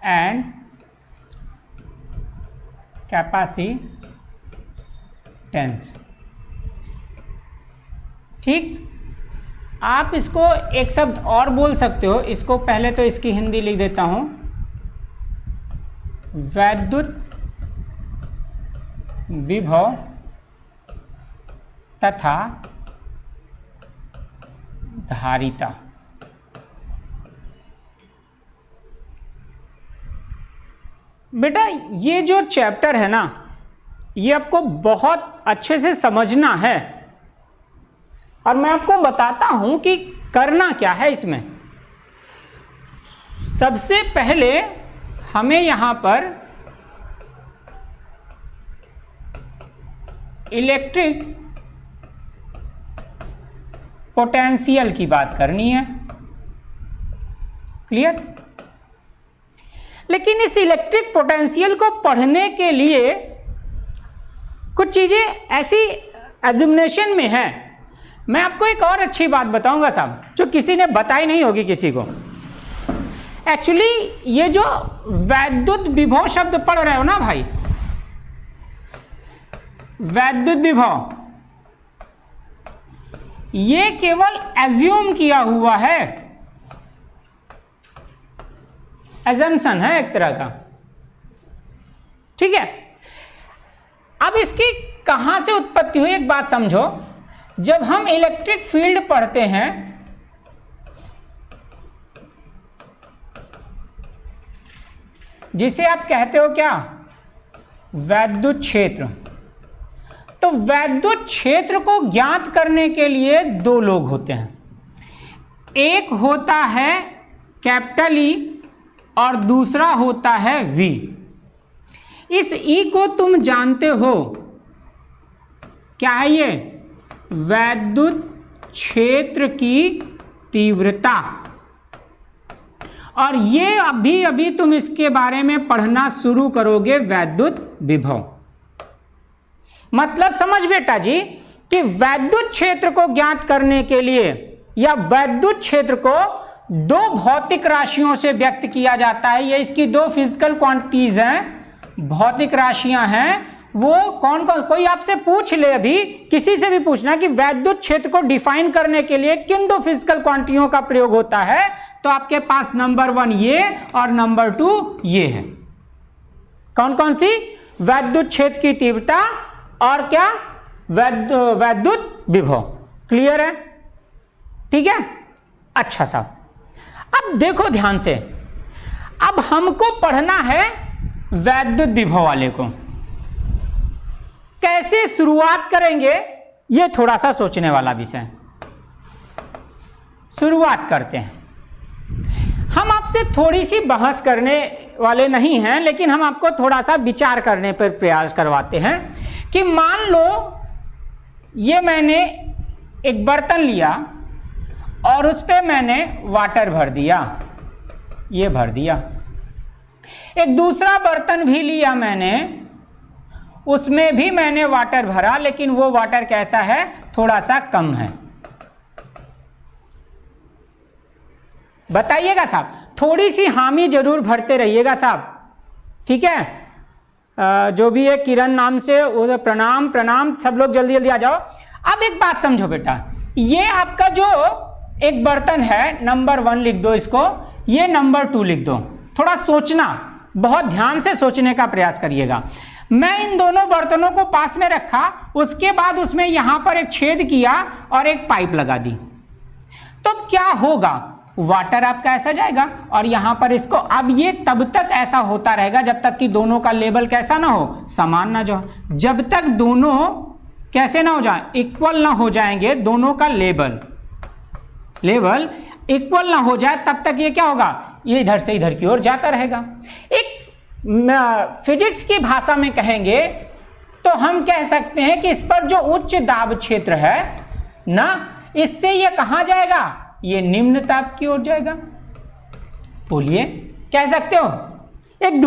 And capacitance. ठीक, आप इसको एक शब्द और बोल सकते हो, इसको पहले तो इसकी हिंदी लिख देता हूं, वैद्युत विभव तथा धारिता। बेटा ये जो चैप्टर है ना, ये आपको बहुत अच्छे से समझना है और मैं आपको बताता हूं कि करना क्या है इसमें। सबसे पहले हमें यहां पर इलेक्ट्रिक पोटेंशियल की बात करनी है, क्लियर। लेकिन इस इलेक्ट्रिक पोटेंशियल को पढ़ने के लिए कुछ चीजें ऐसी एजुमिनेशन में है। मैं आपको एक और अच्छी बात बताऊंगा साहब, जो किसी ने बताई नहीं होगी किसी को। एक्चुअली ये जो वैद्युत विभव शब्द पढ़ रहे हो ना भाई, वैद्युत विभव, ये केवल एज्यूम किया हुआ है, एजम्पशन है एक तरह का, ठीक है। अब इसकी कहां से उत्पत्ति हुई एक बात समझो। जब हम इलेक्ट्रिक फील्ड पढ़ते हैं जिसे आप कहते हो क्या, वैद्युत क्षेत्र, तो वैद्युत क्षेत्र को ज्ञात करने के लिए दो लोग होते हैं। एक होता है कैपिटल ई और दूसरा होता है वी। इस ई को तुम जानते हो, क्या है ये, वैद्युत क्षेत्र की तीव्रता। और ये अभी अभी तुम इसके बारे में पढ़ना शुरू करोगे, वैद्युत विभव। मतलब समझ बेटा जी कि वैद्युत क्षेत्र को ज्ञात करने के लिए या वैद्युत क्षेत्र को दो भौतिक राशियों से व्यक्त किया जाता है। ये इसकी दो फिजिकल क्वांटिटीज हैं, भौतिक राशियां हैं। वो कौन कौन, कोई आपसे पूछ ले, अभी किसी से भी पूछना कि वैद्युत क्षेत्र को डिफाइन करने के लिए किन दो फिजिकल क्वांटिटियों का प्रयोग होता है, तो आपके पास नंबर 1 ये और नंबर 2 ये है। कौन कौन सी, वैद्युत क्षेत्र की तीव्रता और क्या, वैद्युत विभव। क्लियर है, ठीक है। अच्छा साहब, अब देखो ध्यान से, अब हमको पढ़ना है वैद्युत विभव वाले को। कैसे शुरुआत करेंगे, ये थोड़ा सा सोचने वाला विषय। शुरुआत करते हैं। हम आपसे थोड़ी सी बहस करने वाले नहीं हैं, लेकिन हम आपको थोड़ा सा विचार करने पर प्रयास करवाते हैं कि मान लो ये मैंने एक बर्तन लिया और उस पर मैंने वाटर भर दिया, ये भर दिया। एक दूसरा बर्तन भी लिया मैंने, उसमें भी मैंने वाटर भरा, लेकिन वो वाटर कैसा है, थोड़ा सा कम है। बताइएगा साहब, थोड़ी सी हामी जरूर भरते रहिएगा साहब, ठीक है। जो भी है किरण नाम से, प्रणाम प्रणाम, सब लोग जल्दी जल्दी आ जाओ। अब एक बात समझो बेटा, ये आपका जो एक बर्तन है, नंबर 1 लिख दो इसको, ये नंबर 2 लिख दो। थोड़ा सोचना, बहुत ध्यान से सोचने का प्रयास करिएगा। मैं इन दोनों बर्तनों को पास में रखा, उसके बाद उसमें यहां पर एक छेद किया और एक पाइप लगा दी, तो क्या होगा, वाटर आपका ऐसा जाएगा और यहां पर इसको, अब ये तब तक ऐसा होता रहेगा जब तक कि दोनों का लेवल कैसा ना हो, समान ना जो, जब तक दोनों कैसे ना हो जाए, इक्वल ना हो जाएंगे, दोनों का लेवल इक्वल ना हो जाए, तब तक ये क्या होगा, ये इधर से इधर की ओर जाता रहेगा। एक फिजिक्स की भाषा में कहेंगे तो हम कह सकते हैं कि इस पर जो उच्च दाब क्षेत्र है ना, इससे ये कहां जाएगा, ये निम्न ताप की ओर जाएगा। बोलिए, कह सकते हो। एक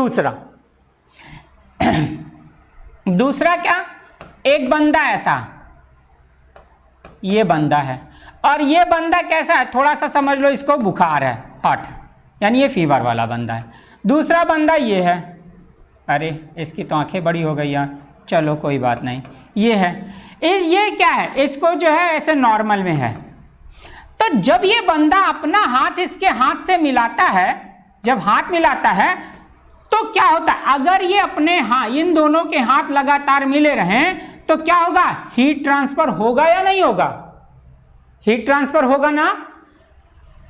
दूसरा क्या, एक बंदा ऐसा, ये बंदा है और ये बंदा कैसा है, थोड़ा सा समझ लो इसको, बुखार है, हॉट, यानी ये फीवर वाला बंदा है। दूसरा बंदा ये है, अरे इसकी तो आंखें बड़ी हो गई यार, चलो कोई बात नहीं, ये है, ये क्या है, इसको जो है ऐसे नॉर्मल में है। तो जब ये बंदा अपना हाथ इसके हाथ से मिलाता है, जब हाथ मिलाता है तो क्या होता है, अगर ये अपने इन दोनों के हाथ लगातार मिले रहें तो क्या होगा, हीट ट्रांसफर होगा या नहीं होगा, हीट ट्रांसफर होगा ना,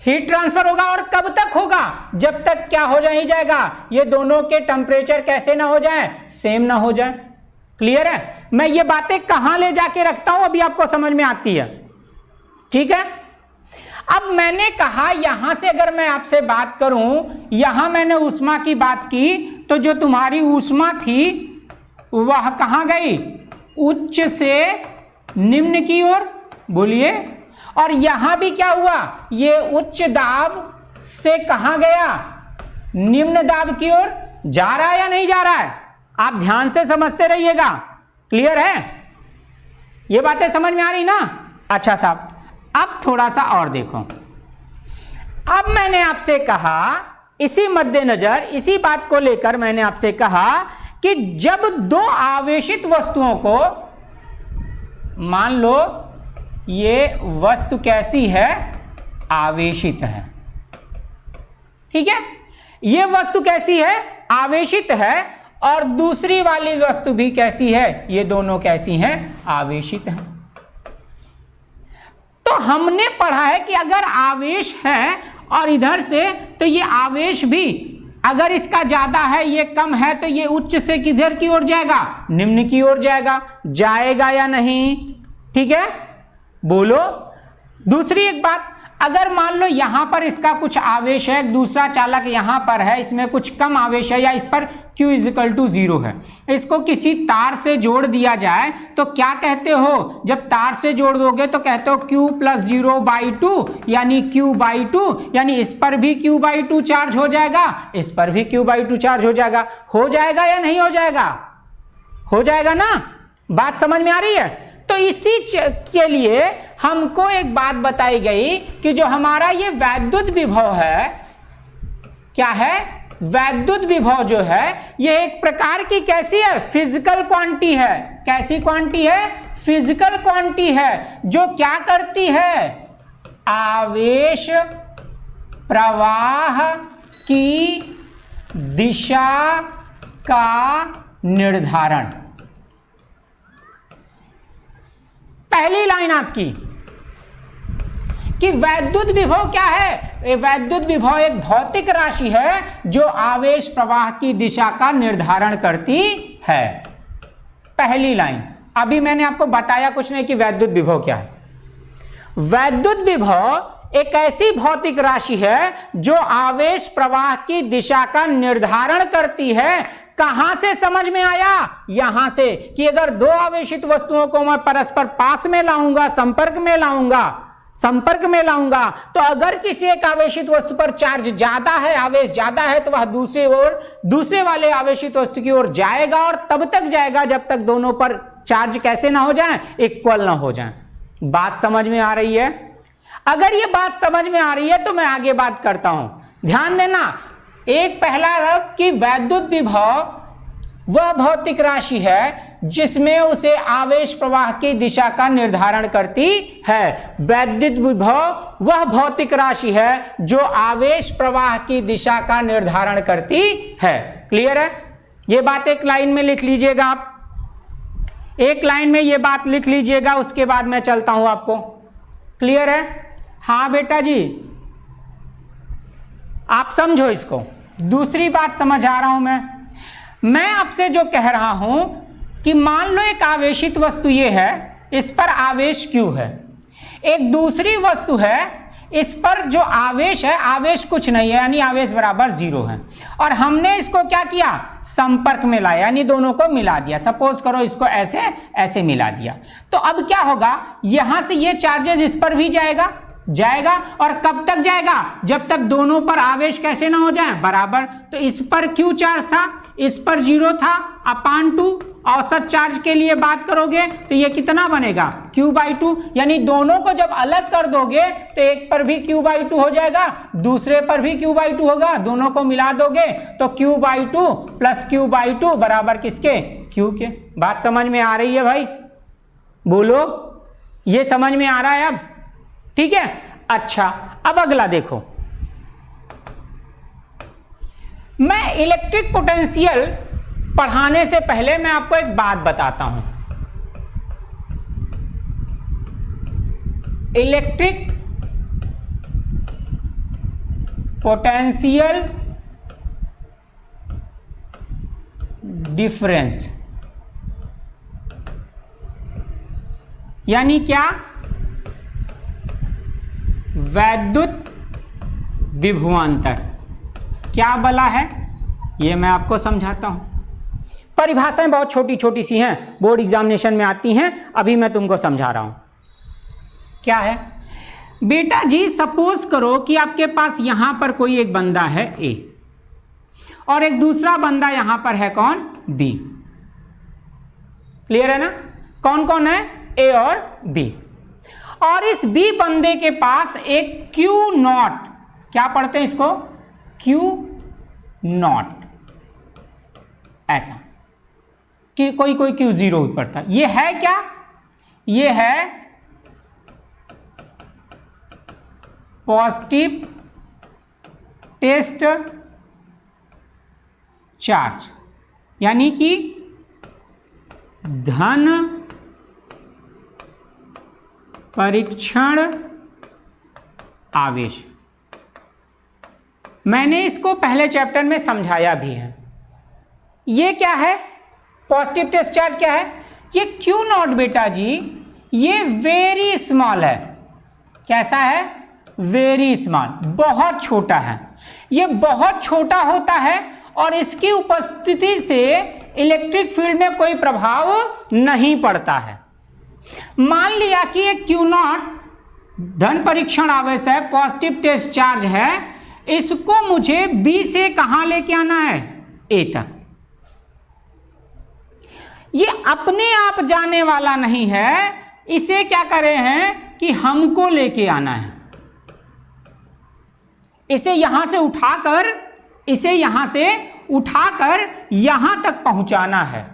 हीट ट्रांसफर होगा। और कब तक होगा, जब तक क्या हो ही जाएगा, ये दोनों के टेम्परेचर कैसे ना हो जाए, सेम ना हो जाए। क्लियर है, मैं ये बातें कहां ले जाके रखता हूं अभी आपको समझ में आती है, ठीक है। अब मैंने कहा यहां से अगर मैं आपसे बात करूं, यहां मैंने ऊष्मा की बात की, तो जो तुम्हारी ऊष्मा थी वह कहां गई, उच्च से निम्न की ओर, बोलिए। और यहां भी क्या हुआ, ये उच्च दाब से कहां गया, निम्न दाब की ओर जा रहा है या नहीं जा रहा है, आप ध्यान से समझते रहिएगा। क्लियर है, ये बातें समझ में आ रही ना। अच्छा साहब, अब थोड़ा सा और देखो, अब मैंने आपसे कहा, इसी मद्देनजर इसी बात को लेकर मैंने आपसे कहा कि जब दो आवेशित वस्तुओं को, मान लो ये वस्तु कैसी है, आवेशित है, ठीक है, ये वस्तु कैसी है, आवेशित है, और दूसरी वाली वस्तु भी कैसी है, ये दोनों कैसी हैं, आवेशित हैं। तो हमने पढ़ा है कि अगर आवेश है और इधर से, तो ये आवेश भी अगर इसका ज्यादा है, ये कम है, तो ये उच्च से किधर की ओर जाएगा, निम्न की ओर जाएगा, जाएगा या नहीं, ठीक है, बोलो। दूसरी एक बात, अगर मान लो यहां पर इसका कुछ आवेश है, दूसरा चालक यहां पर है, इसमें कुछ कम आवेश है, या इस पर Q = 0 है, इसको किसी तार से जोड़ दिया जाए तो क्या कहते हो, जब तार से जोड़ दोगे तो कहते हो Q + 0/2 यानी Q/2, यानी इस पर भी Q/2 चार्ज हो जाएगा, इस पर भी Q/2 चार्ज हो जाएगा। हो जाएगा या नहीं हो जाएगा, हो जाएगा ना, बात समझ में आ रही है। तो इसी के लिए हमको एक बात बताई गई कि जो हमारा ये वैद्युत विभव है, क्या है, वैद्युत विभव जो है ये एक प्रकार की कैसी है, फिजिकल क्वांटिटी है। कैसी क्वांटिटी है, फिजिकल क्वांटिटी है, जो क्या करती है, आवेश प्रवाह की दिशा का निर्धारण। पहली लाइन आपकी कि वैद्युत विभव क्या है, वैद्युत विभव एक भौतिक राशि है जो आवेश प्रवाह की दिशा का निर्धारण करती है। पहली लाइन। अभी मैंने आपको बताया कुछ नहीं कि वैद्युत विभव क्या है। वैद्युत विभव एक ऐसी भौतिक राशि है जो आवेश प्रवाह की दिशा का निर्धारण करती है। कहां से समझ में आया, यहां से, कि अगर दो आवेशित वस्तुओं को मैं परस्पर पास में लाऊंगा, संपर्क में लाऊंगा, तो अगर किसी एक आवेशित वस्तु पर चार्ज ज्यादा है, आवेश ज्यादा है, तो वह दूसरे वाले आवेशित वस्तु की ओर जाएगा, और तब तक जाएगा जब तक दोनों पर चार्ज कैसे ना हो जाए, इक्वल ना हो जाए। बात समझ में आ रही है? अगर ये बात समझ में आ रही है तो मैं आगे बात करता हूं। ध्यान देना, एक पहला कि वैद्युत विभव वह भौतिक राशि है जिसमें उसे आवेश प्रवाह की दिशा का निर्धारण करती है। वैद्युत विभव वह भौतिक राशि है जो आवेश प्रवाह की दिशा का निर्धारण करती है। क्लियर है? ये बात एक लाइन में लिख लीजिएगा, आप एक लाइन में ये बात लिख लीजिएगा, उसके बाद मैं चलता हूं आपको। क्लियर है? हाँ बेटा जी, आप समझो इसको। दूसरी बात समझ आ रहा हूं मैं आपसे जो कह रहा हूं कि मान लो एक आवेशित वस्तु ये है, इस पर आवेश Q है, एक दूसरी वस्तु है, इस पर जो आवेश है, आवेश कुछ नहीं है, यानी आवेश बराबर 0 है, और हमने इसको क्या किया, संपर्क में लाया, यानी दोनों को मिला दिया। सपोज करो इसको ऐसे ऐसे मिला दिया, तो अब क्या होगा, यहां से ये चार्जेस इस पर भी जाएगा, जाएगा। और कब तक जाएगा? जब तक दोनों पर आवेश कैसे ना हो जाए, बराबर। तो इस पर क्यू चार्ज था, इस पर 0 था, अपान 2। औसत चार्ज के लिए बात करोगे तो ये कितना बनेगा? Q/2। यानी दोनों को जब अलग कर दोगे तो एक पर भी Q/2 हो जाएगा, दूसरे पर भी Q/2 होगा, दोनों को मिला दोगे तो Q/2 प्लस Q/2 बराबर किसके? Q के। बात समझ में आ रही है भाई? बोलो, ये समझ में आ रहा है अब? ठीक है। अच्छा, अब अगला देखो, मैं इलेक्ट्रिक पोटेंशियल पढ़ाने से पहले मैं आपको एक बात बताता हूं। इलेक्ट्रिक पोटेंशियल डिफरेंस यानी क्या? वैद्युत विभवांतर क्या बला है, ये मैं आपको समझाता हूं। परिभाषाएं बहुत छोटी छोटी सी हैं, बोर्ड एग्जामिनेशन में आती हैं, अभी मैं तुमको समझा रहा हूं। क्या है बेटा जी? सपोज करो कि आपके पास यहां पर कोई एक बंदा है ए, और एक दूसरा बंदा यहां पर है कौन? बी। क्लियर है ना? कौन कौन है? ए और बी। और इस बी बंदे के पास एक Q0, क्या पढ़ते हैं इसको? Q0, ऐसा कि कोई Q0 भी पढ़ता है। ये है क्या? ये है पॉजिटिव टेस्ट चार्ज, यानी कि धन परीक्षण आवेश। मैंने इसको पहले चैप्टर में समझाया भी है। ये क्या है? पॉजिटिव टेस्ट चार्ज क्या है? ये Q0 बेटा जी, ये वेरी स्मॉल है। कैसा है? वेरी स्मॉल, बहुत छोटा है। ये बहुत छोटा होता है और इसकी उपस्थिति से इलेक्ट्रिक फील्ड में कोई प्रभाव नहीं पड़ता है। मान लिया कि एक Q0 धन परीक्षण आवेश है, पॉजिटिव टेस्ट चार्ज है, इसको मुझे B से कहां लेके आना है? A तक। ये अपने आप जाने वाला नहीं है, इसे क्या करे हैं कि हमको लेके आना है। इसे यहां से उठाकर यहां तक पहुंचाना है।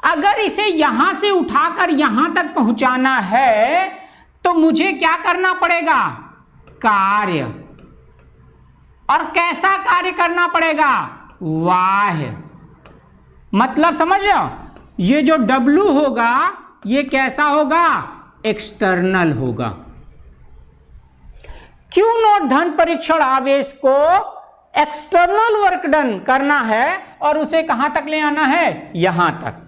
अगर इसे यहां से उठाकर यहां तक पहुंचाना है तो मुझे क्या करना पड़ेगा? कार्य। और कैसा कार्य करना पड़ेगा? बाह्य। मतलब समझ रहे हो? ये जो W होगा ये कैसा होगा? एक्सटर्नल होगा। Q0 धन परीक्षण आवेश को एक्सटर्नल वर्क डन करना है और उसे कहां तक ले आना है? यहां तक।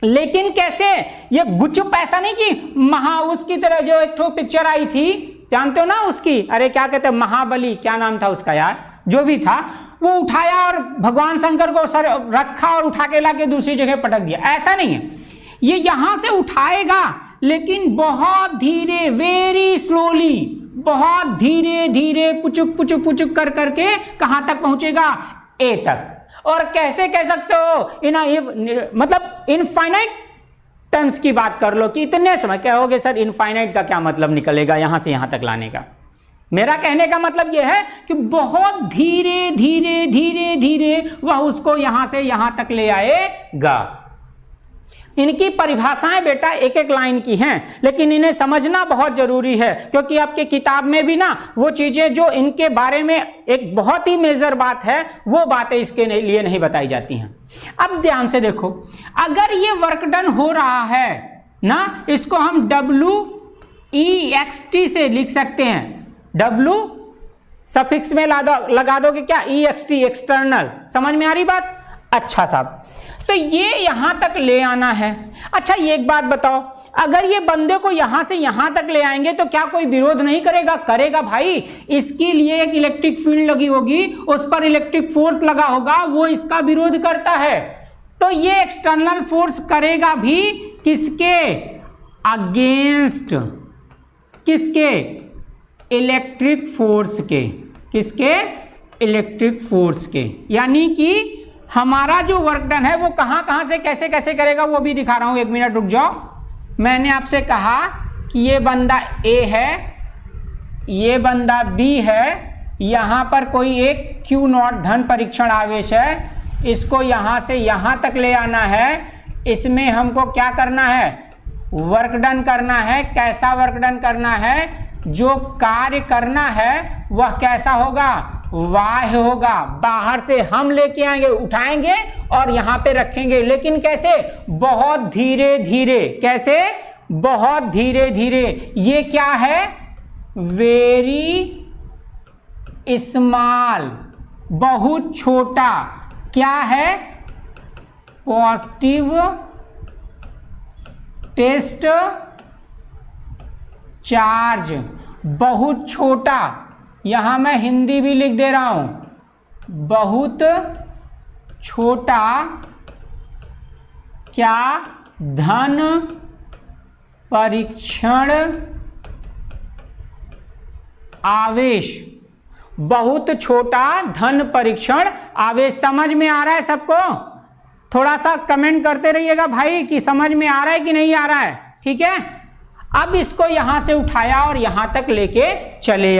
लेकिन कैसे? ये गुच्चुप ऐसा नहीं कि महाउस की तरह, जो एक ठो पिक्चर आई थी, जानते हो ना उसकी, अरे क्या कहते हैं, महाबली, क्या नाम था उसका यार, जो भी था, वो उठाया और भगवान शंकर को सर रखा और उठा के लाके दूसरी जगह पटक दिया। ऐसा नहीं है, ये यहां से उठाएगा लेकिन बहुत धीरे, वेरी स्लोली, बहुत धीरे धीरे पुचुक पुचुक पुचुक कर करके कहां तक पहुंचेगा? ए तक। और कैसे कह सकते हो? मतलब इनफाइनाइट टर्म्स की बात कर लो कि इतने समय। कहोगे सर इनफाइनाइट का क्या मतलब निकलेगा यहां से यहां तक लाने का? मेरा कहने का मतलब यह है कि बहुत धीरे धीरे धीरे धीरे वह उसको यहां से यहां तक ले आएगा। इनकी परिभाषाएं बेटा एक एक लाइन की हैं, लेकिन इन्हें समझना बहुत जरूरी है, क्योंकि आपके किताब में भी ना वो चीजें जो इनके बारे में एक बहुत ही मेजर बात है, वो बातें इसके लिए नहीं बताई जाती हैं। अब ध्यान से देखो, अगर ये वर्क डन हो रहा है ना, इसको हम WEXT से लिख सकते हैं। W सफिक्स में लगा दोगे क्या? EXT, external. समझ में आ रही बात? अच्छा साहब, तो ये यहां तक ले आना है। अच्छा ये एक बात बताओ, अगर ये बंदे को यहां से यहां तक ले आएंगे तो क्या कोई विरोध नहीं करेगा? करेगा भाई। इसके लिए एक इलेक्ट्रिक फील्ड लगी होगी, उस पर इलेक्ट्रिक फोर्स लगा होगा, वो इसका विरोध करता है। तो ये एक्सटर्नल फोर्स करेगा भी किसके अगेंस्ट? किसके? इलेक्ट्रिक फोर्स के, किसके? इलेक्ट्रिक फोर्स के। यानी कि हमारा जो वर्क डन है वो कहाँ से कैसे कैसे करेगा वो भी दिखा रहा हूं। 1 मिनट रुक जाओ। मैंने आपसे कहा कि ये बंदा A है, ये बंदा B है, यहाँ पर कोई एक Q0 धन परीक्षण आवेश है, इसको यहाँ से यहाँ तक ले आना है। इसमें हमको क्या करना है? वर्क डन करना है। कैसा वर्क डन करना है? जो कार्य करना है वह कैसा होगा? बाह्य होगा। बाहर से हम लेके आएंगे, उठाएंगे और यहाँ पे रखेंगे। लेकिन कैसे? बहुत धीरे धीरे। कैसे? बहुत धीरे धीरे। ये क्या है? वेरी स्मॉल, बहुत छोटा। क्या है? पॉजिटिव टेस्ट चार्ज, बहुत छोटा। यहां मैं हिंदी भी लिख दे रहा हूं, बहुत छोटा क्या? धन परीक्षण आवेश। बहुत छोटा धन परीक्षण आवेश। समझ में आ रहा है सबको? थोड़ा सा कमेंट करते रहिएगा भाई कि समझ में आ रहा है कि नहीं आ रहा है। ठीक है, अब इसको यहां से उठाया और यहां तक लेके चले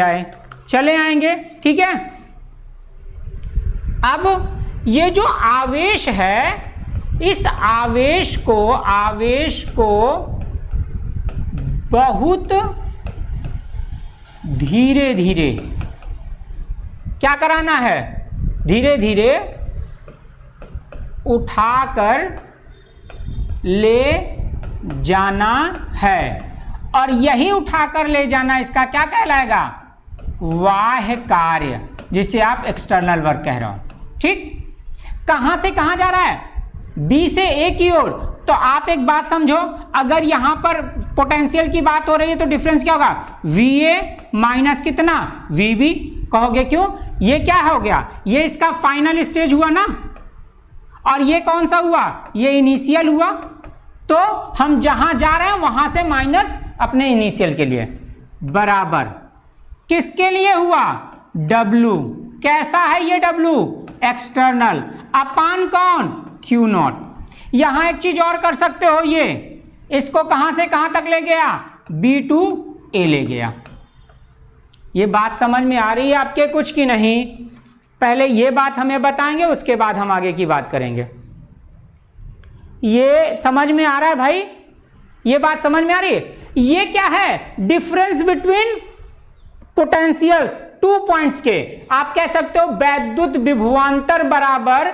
आएंगे। ठीक है, अब ये जो आवेश है, इस आवेश को बहुत धीरे धीरे क्या कराना है? धीरे धीरे उठाकर ले जाना है। और यही उठाकर ले जाना इसका क्या कहलाएगा? बाह्य कार्य, जिसे आप एक्सटर्नल वर्क कह रहे हो। ठीक, कहां से कहां जा रहा है? बी से ए की ओर। तो आप एक बात समझो, अगर यहां पर पोटेंशियल की बात हो रही है तो डिफरेंस क्या होगा? VA माइनस कितना? VB। कहोगे क्यों? ये क्या हो गया? ये इसका फाइनल स्टेज हुआ ना, और ये कौन सा हुआ? ये इनिशियल हुआ। तो हम जहां जा रहे हैं वहां से माइनस अपने इनिशियल के लिए, बराबर किसके लिए हुआ? W। कैसा है ये W? एक्सटर्नल, अपान कौन? Q0। यहां एक चीज और कर सकते हो, ये इसको कहां से कहां तक ले गया? B to A ले गया। ये बात समझ में आ रही है आपके कुछ की नहीं? पहले ये बात हमें बताएंगे, उसके बाद हम आगे की बात करेंगे। ये समझ में आ रहा है भाई? ये बात समझ में आ रही है? ये क्या है? डिफरेंस बिटवीन पोटेंशियल 2 पॉइंट्स के। आप कह सकते हो वैद्युत विभवांतर बराबर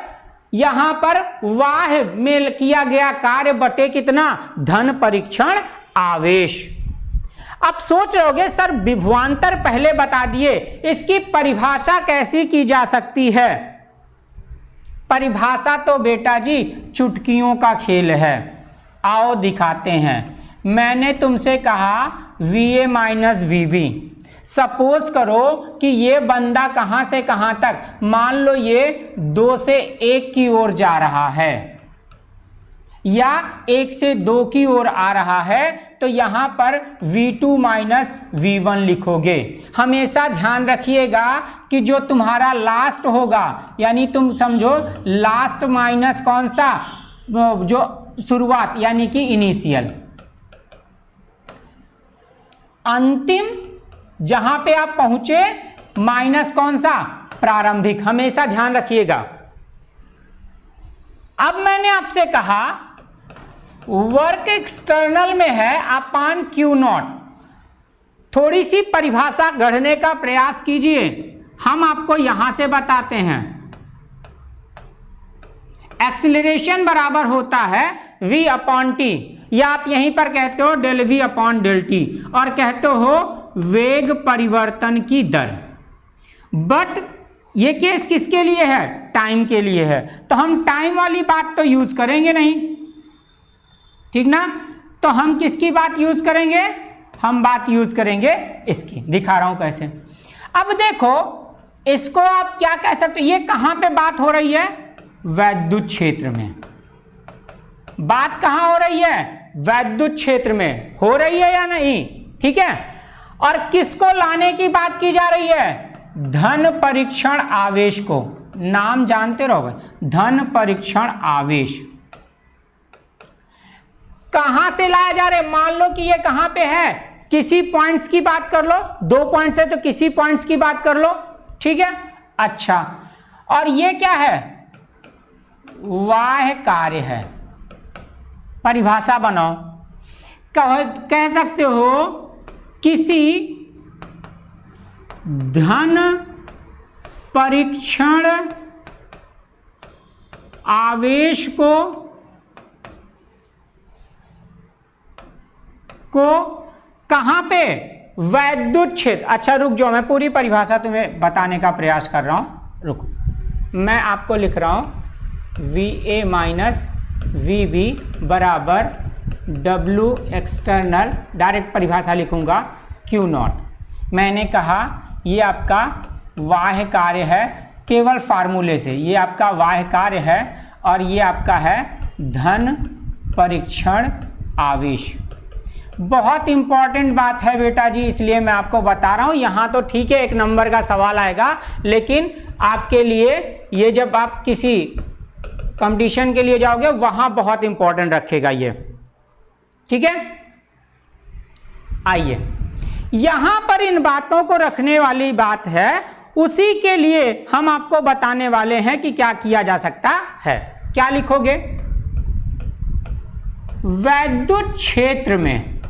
यहां पर बाह्य में किया गया कार्य बटे कितना? धन परीक्षण आवेश। अब सोच रहे होगे सर विभवांतर पहले बता दिए, इसकी परिभाषा कैसी की जा सकती है? परिभाषा तो बेटा जी चुटकियों का खेल है। आओ दिखाते हैं। मैंने तुमसे कहा VA माइनस VB। सपोज करो कि ये बंदा कहां से कहां तक, मान लो ये 2 से 1 की ओर जा रहा है या 1 से 2 की ओर आ रहा है, तो यहां पर V2 माइनस V1 लिखोगे। हमेशा ध्यान रखिएगा कि जो तुम्हारा लास्ट होगा, यानी तुम समझो लास्ट माइनस कौन सा? जो शुरुआत यानी कि इनिशियल, अंतिम जहां पे आप पहुंचे माइनस कौन सा? प्रारंभिक। हमेशा ध्यान रखिएगा। अब मैंने आपसे कहा वर्क एक्सटर्नल में है अपान Q0। थोड़ी सी परिभाषा गढ़ने का प्रयास कीजिए, हम आपको यहां से बताते हैं। एक्सीलरेशन बराबर होता है V अपॉन T, या आप यहीं पर कहते हो del V upon del T, और कहते हो वेग परिवर्तन की दर। बट ये केस किसके लिए है? टाइम के लिए है, तो हम टाइम वाली बात तो यूज करेंगे नहीं, ठीक ना? तो हम किसकी बात यूज करेंगे? हम बात यूज करेंगे इसकी। दिखा रहा हूं कैसे। अब देखो इसको आप क्या कह सकते हो? ये कहां पे बात हो रही है? वैद्युत क्षेत्र में। बात कहां हो रही है? वैद्युत क्षेत्र में हो रही है या नहीं? ठीक है। और किसको लाने की बात की जा रही है? धन परीक्षण आवेश को। नाम जानते रहोगे, धन परीक्षण आवेश। कहां से लाया जा रहा है? मान लो कि ये कहां पे है, किसी पॉइंट्स की बात कर लो, 2 पॉइंट्स है तो किसी पॉइंट्स की बात कर लो, ठीक है। अच्छा, और ये क्या है? बाह्य कार्य है। परिभाषा बनाओ, कह सकते हो किसी धन परीक्षण आवेश को कहां पे? वैद्युत क्षेत्र। अच्छा रुक जाओ, मैं पूरी परिभाषा तुम्हें बताने का प्रयास कर रहा हूं, रुको। मैं आपको लिख रहा हूं VA माइनस VB बराबर W एक्सटर्नल, डायरेक्ट परिभाषा लिखूंगा Q नॉट। मैंने कहा ये आपका बाह्य कार्य है, केवल फार्मूले से, ये आपका बाह्य कार्य है और ये आपका है धन परीक्षण आवेश। बहुत इंपॉर्टेंट बात है बेटा जी, इसलिए मैं आपको बता रहा हूं। यहां तो ठीक है 1 नंबर का सवाल आएगा, लेकिन आपके लिए ये जब आप किसी कंपटीशन के लिए जाओगे वहां बहुत इंपॉर्टेंट रखेगा ये, ठीक है। आइए, यहां पर इन बातों को रखने वाली बात है, उसी के लिए हम आपको बताने वाले हैं कि क्या किया जा सकता है। क्या लिखोगे? वैद्युत क्षेत्र में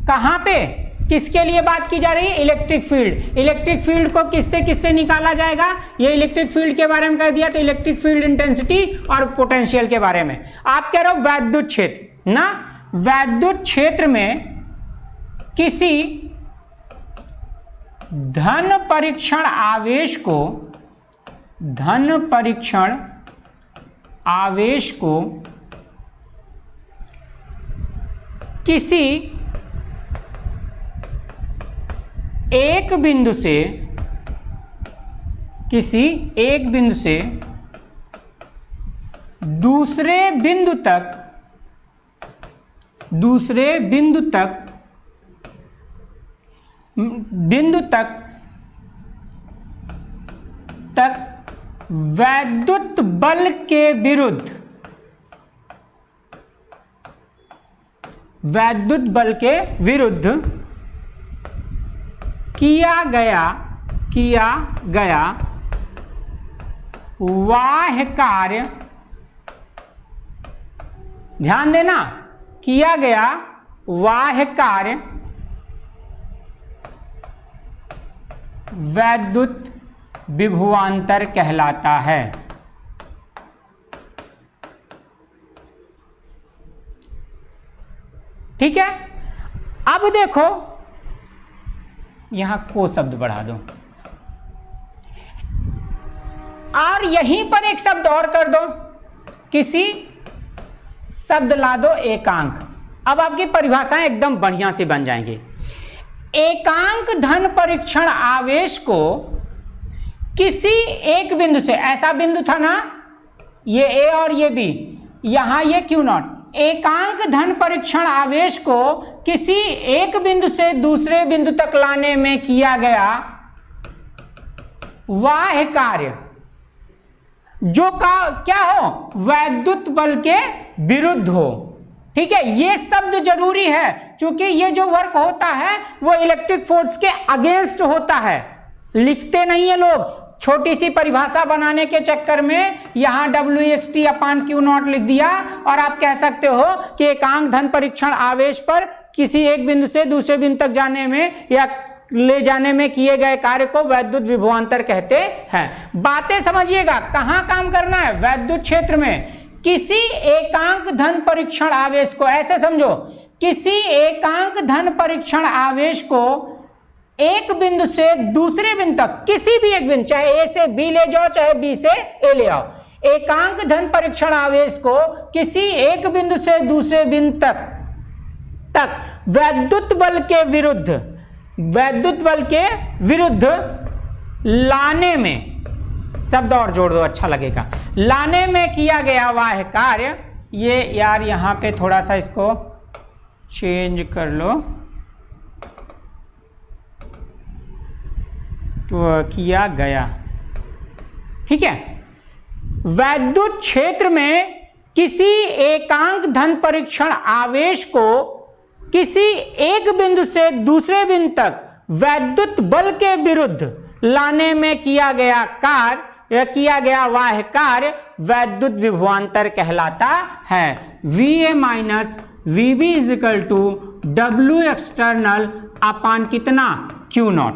कहां पे किसके लिए बात की जा रही है? Electric field. इलेक्ट्रिक फील्ड को किससे किससे निकाला जाएगा? ये इलेक्ट्रिक फील्ड के बारे में कह दिया तो इलेक्ट्रिक फील्ड इंटेंसिटी और पोटेंशियल के बारे में। आप कह रहे हो वैद्युत क्षेत्र ना, वैद्युत क्षेत्र में किसी धन परीक्षण आवेश को, धन परीक्षण आवेश को किसी एक बिंदु से, किसी एक बिंदु से दूसरे बिंदु तक, दूसरे बिंदु तक वैद्युत बल के विरुद्ध, वैद्युत बल के विरुद्ध किया गया बाह्य कार्य, ध्यान देना, किया गया बाह्य कार्य वैद्युत विभवांतर कहलाता है। ठीक है। अब देखो, यहां को शब्द बढ़ा दो और यहीं पर एक शब्द और कर दो, किसी शब्द ला दो एकांक। अब आपकी परिभाषाएं एकदम बढ़िया से बन जाएंगी। एकांक धन परीक्षण आवेश को किसी एक बिंदु से, ऐसा बिंदु था ना ये ए और ये बी, यहां ये क्यू नॉट, एकांक धन परीक्षण आवेश को किसी एक बिंदु से दूसरे बिंदु तक लाने में किया गया बाह्य कार्य जो का क्या हो, वैद्युत बल के विरुद्ध हो। ठीक है, ये शब्द जरूरी है क्योंकि ये जो वर्क होता है वो इलेक्ट्रिक फोर्स के अगेंस्ट होता है। लिखते नहीं है लोग, छोटी सी परिभाषा बनाने के चक्कर में यहां WXT/Q0 लिख दिया और आप कह सकते हो कि एकांक धन परीक्षण आवेश पर किसी एक बिंदु से दूसरे बिंदु तक जाने में या ले जाने में किए गए कार्य को वैद्युत विभवांतर कहते हैं। बातें समझिएगा, कहां काम करना है, वैद्युत क्षेत्र में किसी एकांक धन परीक्षण आवेश को, ऐसे समझो, किसी एकांक धन परीक्षण आवेश को एक बिंदु से दूसरे बिंदु तक, किसी भी एक बिंदु, चाहे ए से बी ले जाओ चाहे बी से ए ले आओ, एकांक धन परीक्षण आवेश को किसी एक बिंदु से दूसरे बिंदु तक वैद्युत बल के विरुद्ध, वैद्युत बल के विरुद्ध लाने में, शब्द और जोड़ दो अच्छा लगेगा, लाने में किया गया बाह्य कार्य, ये यार यहां पे थोड़ा सा इसको चेंज कर लो तो किया गया। ठीक है, वैद्युत क्षेत्र में किसी एकांक धन परीक्षण आवेश को किसी एक बिंदु से दूसरे बिंदु तक वैद्युत बल के विरुद्ध लाने में किया गया कार्य या किया गया बाह्य कार्य वैद्युत विभवांतर कहलाता है। VA minus VB is equal to W external upon कितना Q0।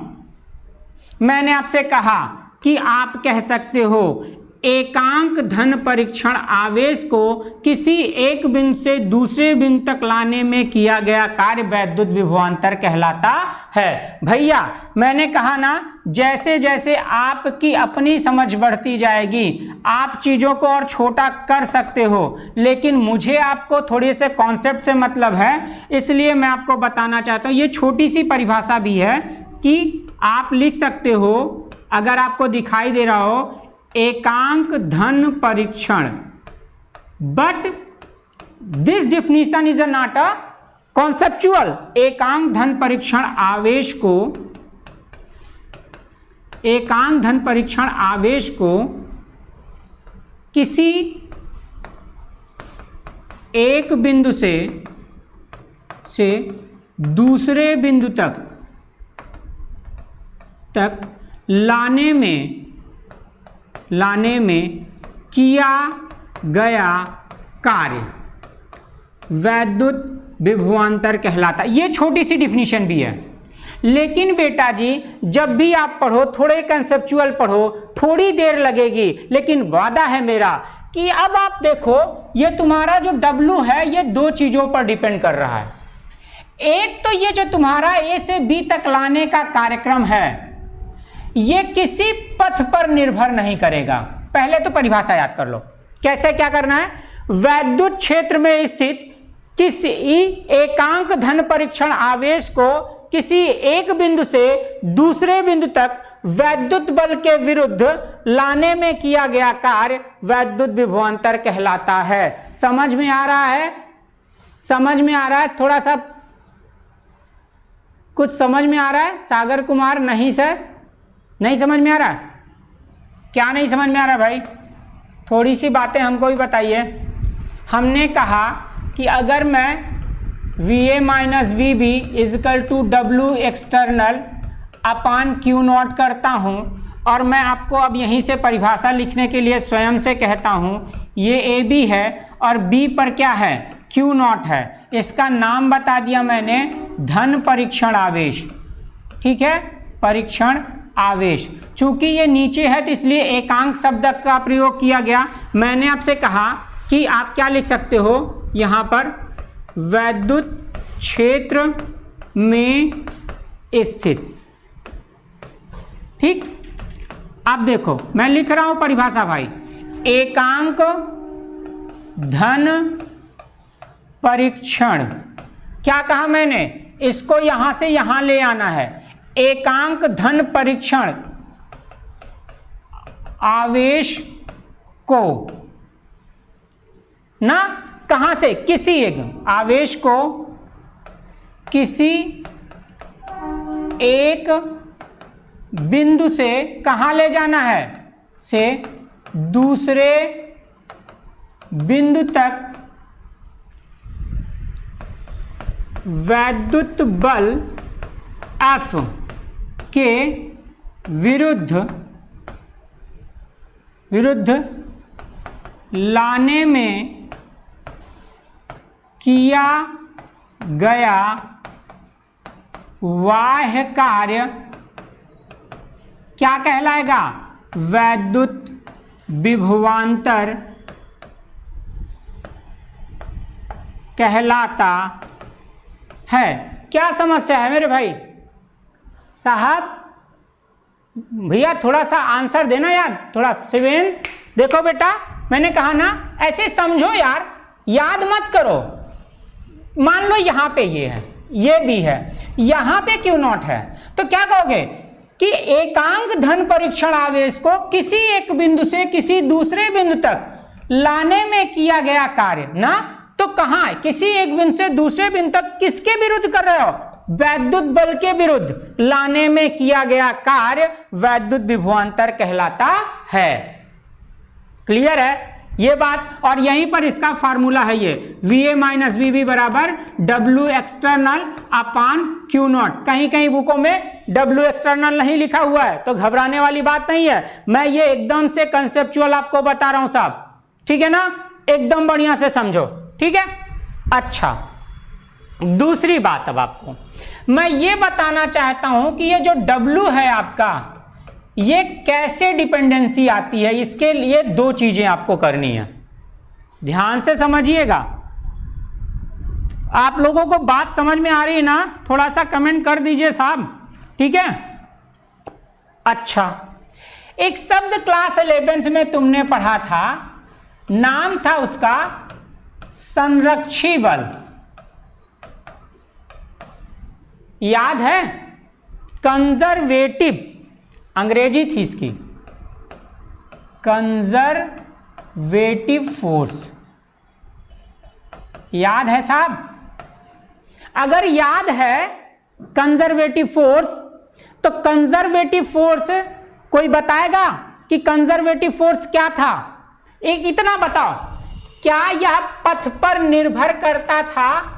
मैंने आपसे कहा कि आप कह सकते हो एकांक धन परीक्षण आवेश को किसी एक बिंदु से दूसरे बिंदु तक लाने में किया गया कार्य वैद्युत विभवांतर कहलाता है। भैया मैंने कहा ना, जैसे जैसे आपकी अपनी समझ बढ़ती जाएगी आप चीज़ों को और छोटा कर सकते हो, लेकिन मुझे आपको थोड़े से कॉन्सेप्ट से मतलब है, इसलिए मैं आपको बताना चाहता हूँ। ये छोटी सी परिभाषा भी है कि आप लिख सकते हो, अगर आपको दिखाई दे रहा हो एकांक धन परीक्षण, but this definition is not a conceptual. एकांक धन परीक्षण आवेश को, एकांक धन परीक्षण आवेश को किसी एक बिंदु से दूसरे बिंदु तक लाने में किया गया कार्य वैद्युत विभवांतर कहलाता। ये छोटी सी डिफिनीशन भी है, लेकिन बेटा जी जब भी आप पढ़ो थोड़े कंसेप्चुअल पढ़ो, थोड़ी देर लगेगी, लेकिन वादा है मेरा कि अब आप देखो ये तुम्हारा जो W है ये दो चीजों पर डिपेंड कर रहा है। एक तो ये जो तुम्हारा A से B तक लाने का कार्यक्रम है ये किसी पथ पर निर्भर नहीं करेगा। पहले तो परिभाषा याद कर लो, कैसे क्या करना है। वैद्युत क्षेत्र में स्थित किसी एकांक धन परीक्षण आवेश को किसी एक बिंदु से दूसरे बिंदु तक वैद्युत बल के विरुद्ध लाने में किया गया कार्य वैद्युत विभवांतर कहलाता है। समझ में आ रहा है? समझ में आ रहा है? थोड़ा सा कुछ समझ में आ रहा है? सागर कुमार, नहीं सर नहीं समझ में आ रहा? क्या नहीं समझ में आ रहा भाई? थोड़ी सी बातें हमको भी बताइए। हमने कहा कि अगर मैं VA minus VB equal to W external upon Q0 करता हूं, और मैं आपको अब यहीं से परिभाषा लिखने के लिए स्वयं से कहता हूं, ये AB है और B पर क्या है? Q0 है। इसका नाम बता दिया मैंने, धन परीक्षण आवेश। ठीक है, परीक्षण आवेश। चूंकि ये नीचे है तो इसलिए एकांक शब्द का प्रयोग किया गया। मैंने आपसे कहा कि आप क्या लिख सकते हो यहाँ पर, वैद्युत क्षेत्र में स्थित। ठीक, अब देखो मैं लिख रहा हूं परिभाषा भाई, एकांक धन परीक्षण। क्या कहा मैंने? इसको यहां से यहां ले आना है। एकांक धन परीक्षण आवेश को ना, कहां से? किसी एक आवेश को किसी एक बिंदु से कहां ले जाना है? से दूसरे बिंदु तक वैद्युत बल F के विरुद्ध लाने में किया गया बाह्य कार्य क्या कहलाएगा? वैद्युत विभवांतर कहलाता है। क्या समस्या है मेरे भाई साहब? भैया थोड़ा सा आंसर देना यार, थोड़ा शिवेन। देखो बेटा मैंने कहा ना, ऐसे समझो यार, याद मत करो। मान लो यहाँ पे ये है, ये भी है, यहाँ पे Q0 है, तो क्या कहोगे कि एकांक धन परीक्षण आवेश को किसी एक बिंदु से किसी दूसरे बिंदु तक लाने में किया गया कार्य ना, तो कहां, किसी एक बिंदु से दूसरे बिंदु तक किसके विरुद्ध कर रहे हो, वैद्युत बल के विरुद्ध लाने में किया गया कार्य वैद्युत विभवांतर कहलाता है। क्लियर है ये बात, और यहीं पर इसका फार्मूला है ये VA माइनस VB बराबर W external upon Q not. कहीं कहीं बुकों में W एक्सटर्नल नहीं लिखा हुआ है तो घबराने वाली बात नहीं है, मैं ये एकदम से कंसेप्चुअल आपको बता रहा हूं साहब, ठीक है ना, एकदम बढ़िया से समझो, ठीक है। अच्छा, दूसरी बात अब आपको मैं ये बताना चाहता हूं कि ये जो W है आपका, ये कैसे डिपेंडेंसी आती है, इसके लिए दो चीजें आपको करनी है, ध्यान से समझिएगा। आप लोगों को बात समझ में आ रही है ना, थोड़ा सा कमेंट कर दीजिए साहब, ठीक है। अच्छा, एक शब्द क्लास 11th में तुमने पढ़ा था, नाम था उसका संरक्षी बल, याद है, कंजर्वेटिव, अंग्रेजी थी इसकी, कंजर्वेटिव फोर्स, याद है साहब। अगर याद है कंजर्वेटिव फोर्स, तो कंजर्वेटिव फोर्स कोई बताएगा कि कंजर्वेटिव फोर्स क्या था, एक इतना बताओ, क्या यह पथ पर निर्भर करता था,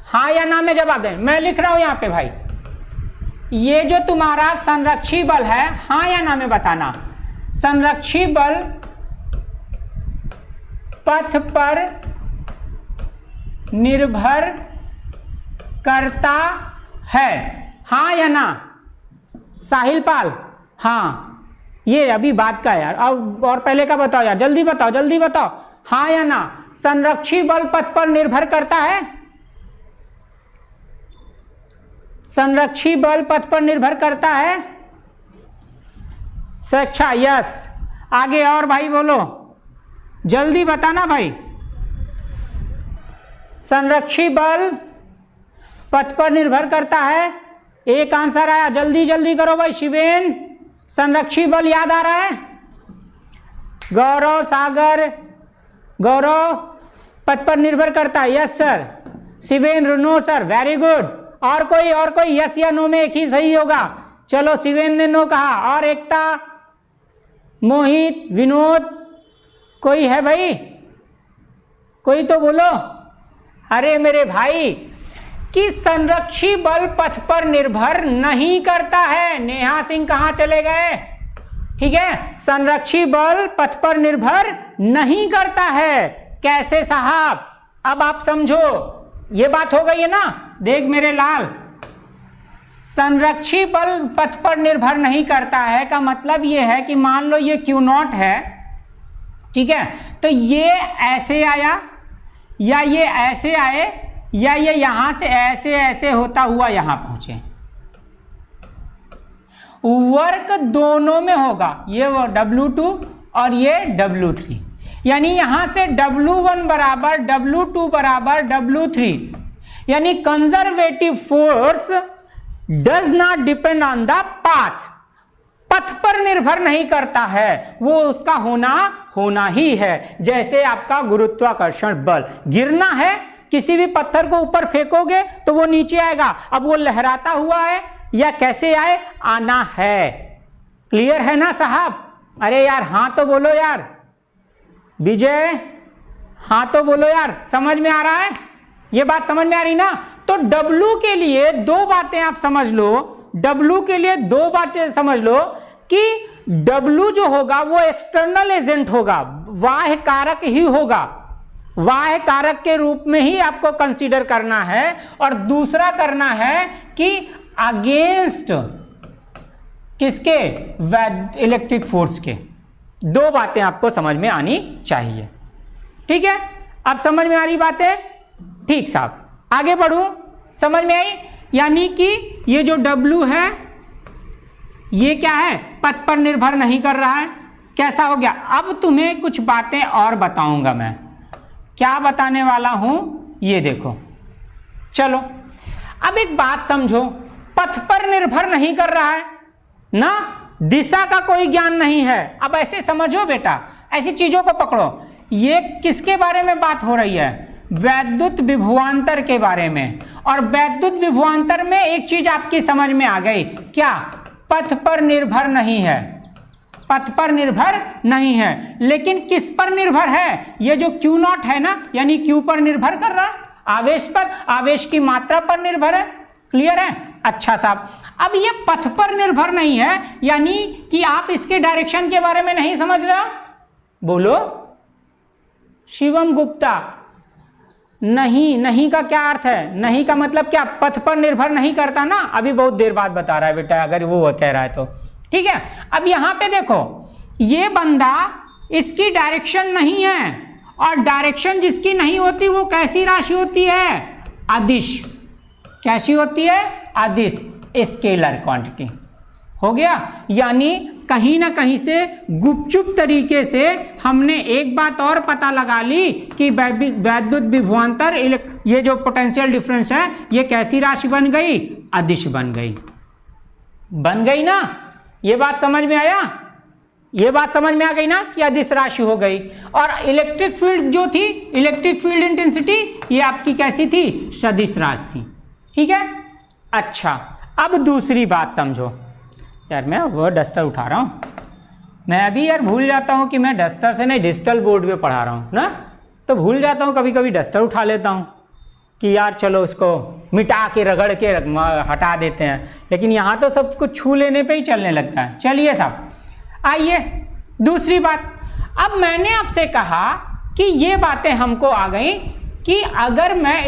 हाँ या ना में जवाब दें। मैं लिख रहा हूं यहां पे भाई, ये जो तुम्हारा संरक्षी बल है, हाँ या ना में बताना, संरक्षी बल पथ पर निर्भर करता है, हाँ या ना, साहिल पाल, हाँ, ये अभी बात का यार, अब और पहले का बताओ यार, जल्दी बताओ जल्दी बताओ, हाँ या ना, संरक्षी बल पथ पर निर्भर करता है, संरक्षी बल पथ पर निर्भर करता है, अच्छा यस, आगे और भाई बोलो, जल्दी बताना भाई, संरक्षी बल पथ पर निर्भर करता है, एक आंसर आया, जल्दी जल्दी करो भाई, शिवेन, संरक्षी बल याद आ रहा है, गौरव, सागर, गौरव, पथ पर निर्भर करता है, yes sir, Shiven, no sir, very good, और कोई यस या नो में एक ही सही होगा, चलो शिवेन ने नो कहा, और एकता, मोहित, विनोद, कोई है भाई, कोई तो बोलो, अरे मेरे भाई, कि संरक्षी बल पथ पर निर्भर नहीं करता है, नेहा सिंह कहां चले गए, ठीक है, संरक्षी बल पथ पर निर्भर नहीं करता है, कैसे साहब, अब आप समझो, ये बात हो गई है ना, देख मेरे लाल, संरक्षी बल पथ पर निर्भर नहीं करता है का मतलब ये है कि मान लो ये Q नॉट है, ठीक है, तो ये ऐसे आया या ये ऐसे आए या ये यहां से ऐसे ऐसे होता हुआ यहां पहुंचे, वर्क दोनों में होगा, ये वो W2 और ये W3, यानी यहां से W1 बराबर W2 बराबर W3, यानी conservative force does not depend on the path, पथ पर निर्भर नहीं करता है, वो उसका होना ही है, जैसे आपका गुरुत्वाकर्षण बल, गिरना है, किसी भी पत्थर को ऊपर फेंकोगे तो वो नीचे आएगा, अब वो लहराता हुआ है या कैसे आए, आना है, क्लियर है ना साहब, अरे यार हाँ तो बोलो यार, विजय हाँ तो बोलो यार, समझ में आ रहा है, ये बात समझ में आ रही ना। तो W के लिए दो बातें आप समझ लो, W के लिए दो बातें समझ लो कि W जो होगा वो एक्सटर्नल एजेंट होगा, बाह्य कारक ही होगा, बाह्य कारक के रूप में ही आपको कंसीडर करना है, और दूसरा करना है कि अगेंस्ट किसके, इलेक्ट्रिक फोर्स के, दो बातें आपको समझ में आनी चाहिए, ठीक है। अब समझ में आ रही बातें, ठीक साहब, आगे बढ़ूं, समझ में आई, यानी कि ये जो W है ये क्या है, पथ पर निर्भर नहीं कर रहा है, कैसा हो गया। अब तुम्हें कुछ बातें और बताऊंगा मैं, क्या बताने वाला हूं ये देखो, चलो अब एक बात समझो, पथ पर निर्भर नहीं कर रहा है ना, दिशा का कोई ज्ञान नहीं है, अब ऐसे समझो बेटा, ऐसी चीजों को पकड़ो ये किसके बारे में बात हो रही है? वैद्युत विभवांतर के बारे में। और वैद्युत विभवांतर में एक चीज आपकी समझ में आ गई, क्या? पथ पर निर्भर नहीं है, पथ पर निर्भर नहीं है, लेकिन किस पर निर्भर है? ये जो Q0 है ना, यानी Q पर निर्भर कर रहा है, आवेश पर, आवेश की मात्रा पर निर्भर है। क्लियर है? अच्छा साहब, अब ये पथ पर निर्भर नहीं है, यानी कि आप इसके डायरेक्शन के बारे में नहीं समझ रहे हो? बोलो शिवम गुप्ता। नहीं, नहीं का क्या अर्थ है? नहीं का मतलब क्या? पथ पर निर्भर नहीं करता ना। अभी बहुत देर बाद बता रहा है बेटा, अगर वो कह रहा है तो ठीक है। अब यहां पे देखो, ये बंदा, इसकी डायरेक्शन नहीं है, और डायरेक्शन जिसकी नहीं होती वो कैसी राशि होती है? अदिश। कैसी होती है? अदिश, स्केलर क्वांटिटी। हो गया? यानी कहीं ना कहीं से गुपचुप तरीके से हमने एक बात और पता लगा ली कि वैद्युत विभवांतर, ये जो पोटेंशियल डिफरेंस है, ये कैसी राशि बन गई? अदिश बन गई। बन गई ना? ये बात समझ में आया? ये बात समझ में आ गई ना कि अदिश राशि हो गई। और इलेक्ट्रिक फील्ड जो थी, इलेक्ट्रिक फील्ड इंटेंसिटी, ये आपकी कैसी थी? सदिश राशि थी। ठीक है? अच्छा, अब दूसरी बात समझो। यार मैं वो डस्टर उठा रहा हूँ, मैं अभी यार भूल जाता हूँ कि मैं डस्टर से नहीं डिजिटल बोर्ड पे पढ़ा रहा हूँ ना, तो भूल जाता हूँ, कभी कभी डस्टर उठा लेता हूँ कि यार चलो उसको मिटा के रगड़ के हटा देते हैं, लेकिन यहाँ तो सब कुछ छू लेने पे ही चलने लगता है। चलिए साहब, आइए दूसरी बात। अब मैंने आपसे कहा कि ये बातें हमको आ गई कि अगर मैं